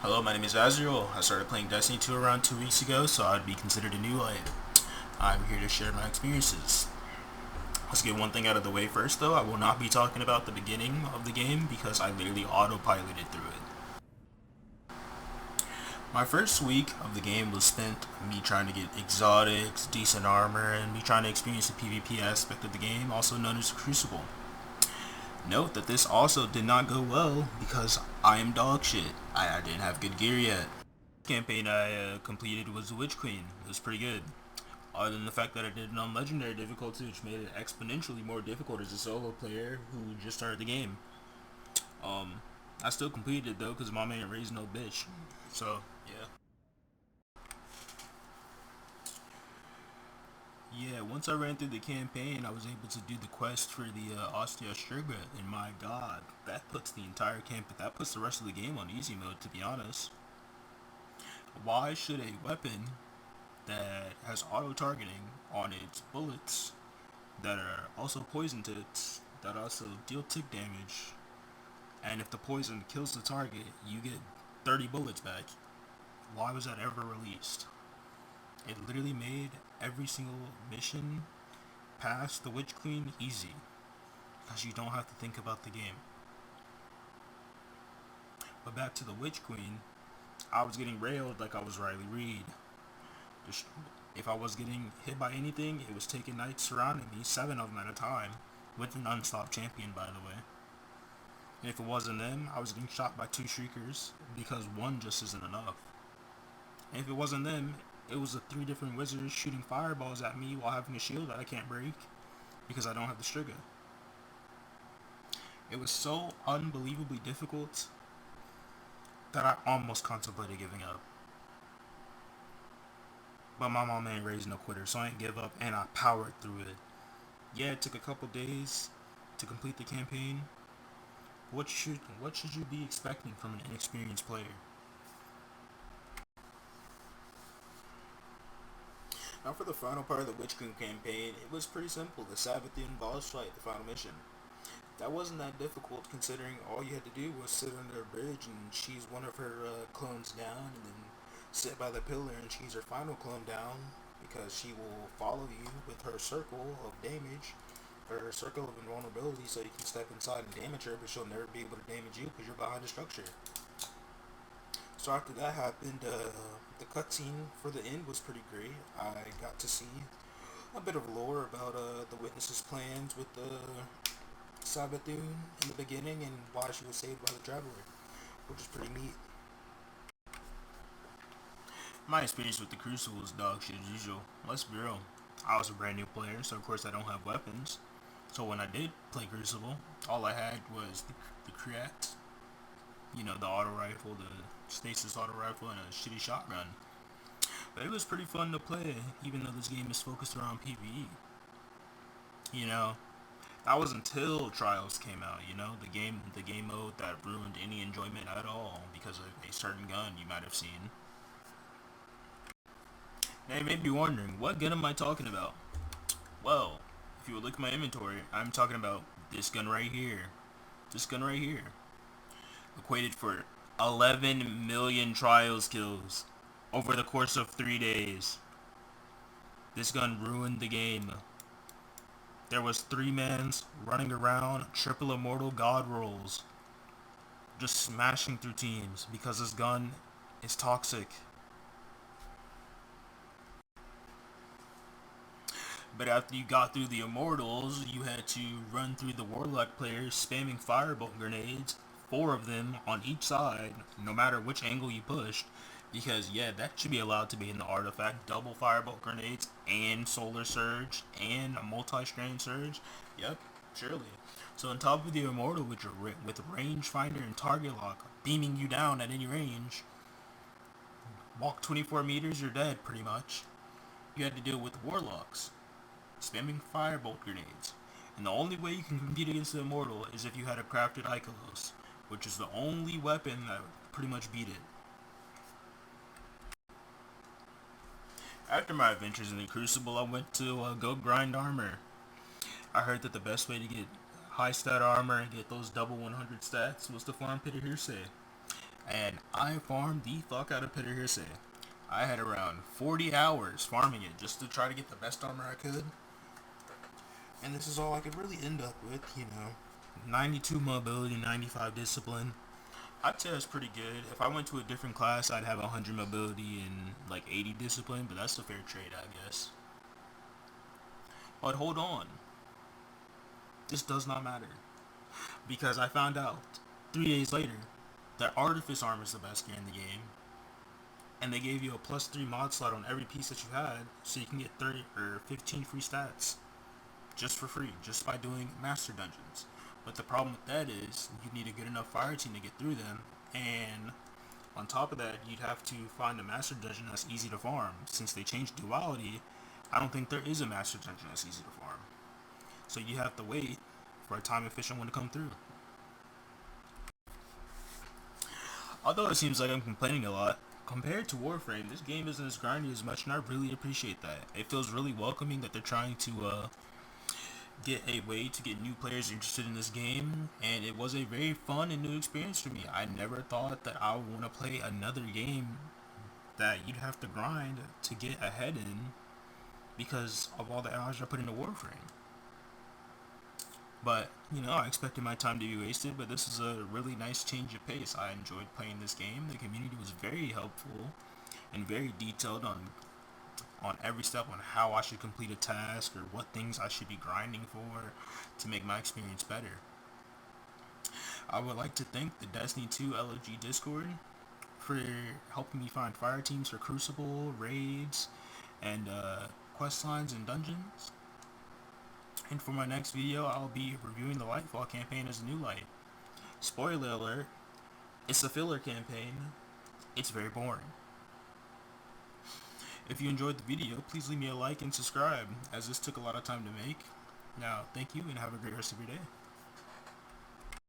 Hello, my name is Azriel. I started playing Destiny 2 around 2 weeks ago, so I'd be considered a new light. I'm here to share my experiences. Let's get one thing out of the way first, though. I will not be talking about the beginning of the game because I literally autopiloted through it. My first week of the game was spent me trying to get exotics, decent armor, and me trying to experience the PvP aspect of the game, also known as the Crucible. Note that this also did not go well because I am dog shit. I didn't have good gear yet. Campaign I completed was the Witch Queen. It was pretty good. Other than the fact that I did it on legendary difficulty, which made it exponentially more difficult as a solo player who just started the game. Um, I still completed it though because mom ain't raised no bitch. So yeah, yeah. Once I ran through the campaign, I was able to do the quest for the Ostia Striga, and my god, that puts the entire camp. That puts the rest of the game on easy mode. To be honest, why should a weapon that has auto targeting on its bullets that are also poison tips that also deal tick damage, and if the poison kills the target, you get 30 bullets back. Why was that ever released? It literally made every single mission past the Witch Queen easy because you don't have to think about the game. But back to the Witch Queen, I was getting railed like I was Riley Reid. If I was getting hit by anything, it was taking knights surrounding me, 7 of them at a time, with an unstopped champion, by the way. And if it wasn't them, I was getting shot by 2 shriekers because one just isn't enough. And if it wasn't them, it was the 3 different wizards shooting fireballs at me while having a shield that I can't break because I don't have the Striga. It was so unbelievably difficult that I almost contemplated giving up. But my mom ain't raised no quitter, so I ain't give up and I powered through it. Yeah, it took a couple days to complete the campaign. What should you be expecting from an inexperienced player? Now for the final part of the Witch Queen campaign, it was pretty simple. The Sabbathian boss fight, the final mission. That wasn't that difficult considering all you had to do was sit under a bridge and cheese one of her clones down and then sit by the pillar and cheese her final clone down because she will follow you with her circle of damage or her circle of invulnerability so you can step inside and damage her, but she'll never be able to damage you because you're behind the structure. So after that happened, the cutscene for the end was pretty great. I got to see a bit of lore about the witness's plans with the Sabathun in the beginning and why she was saved by the Traveler, which is pretty neat. My experience with the Crucible is dog shit as usual. Let's be real. I was a brand new player, so of course I don't have weapons. So when I did play Crucible, all I had was the Create, the auto rifle, the stasis auto rifle, and a shitty shotgun. But it was pretty fun to play, even though this game is focused around PvE. You know, that was until Trials came out. The game mode that ruined any enjoyment at all because of a certain gun you might have seen. Now you may be wondering, what gun am I talking about? Well, if you would look at my inventory, I'm talking about this gun right here. This gun right here. Equated for 11 million Trials kills over the course of 3 days. This gun ruined the game. There was 3 mans running around triple immortal god rolls, just smashing through teams because this gun is toxic. But after you got through the immortals, you had to run through the warlock players spamming firebolt grenades, 4 of them on each side, no matter which angle you pushed. Because yeah, that should be allowed to be in the artifact. Double firebolt grenades and solar surge and a multi-strand surge. Yep, surely. So on top of the immortal with range finder and target lock beaming you down at any range, walk 24 meters, you're dead pretty much. You had to deal with warlocks spamming firebolt grenades. And the only way you can compete against the Immortal is if you had a crafted Ikelos, which is the only weapon that pretty much beat it. After my adventures in the Crucible, I went to go grind armor. I heard that the best way to get high stat armor and get those double 100 stats was to farm Pit of Hearsay. and I farmed the fuck out of Peter Hearsay. I had around 40 hours farming it just to try to get the best armor I could. And this is all I could really end up with, 92 mobility, 95 discipline. I'd say that's pretty good. If I went to a different class, I'd have 100 mobility and like 80 discipline, but that's a fair trade, I guess. But hold on. This does not matter. Because I found out 3 days later that Artifice Armor is the best gear in the game. And they gave you a +3 mod slot on every piece that you had, so you can get 30 or 15 free stats just for free, just by doing master dungeons. But the problem with that is you need a good enough fire team to get through them, and on top of that, you'd have to find a master dungeon that's easy to farm. Since they changed duality, I don't think there is a master dungeon that's easy to farm. So you have to wait for a time efficient one to come through. Although it seems like I'm complaining a lot, compared to Warframe, this game isn't as grindy as much, and I really appreciate that. It feels really welcoming that they're trying to get a way to get new players interested in this game, and it was a very fun and new experience for me. I never thought that I would want to play another game that you'd have to grind to get ahead in because of all the hours I put into Warframe. But, I expected my time to be wasted, but this is a really nice change of pace. I enjoyed playing this game. The community was very helpful and very detailed on every step on how I should complete a task or what things I should be grinding for to make my experience better. I would like to thank the Destiny 2 LOG Discord for helping me find fire teams for Crucible, raids, and quest lines and dungeons. And for my next video, I'll be reviewing the Lightfall campaign as a new light. Spoiler alert, it's a filler campaign. It's very boring. If you enjoyed the video, please leave me a like and subscribe, as this took a lot of time to make. Now, thank you and have a great rest of your day.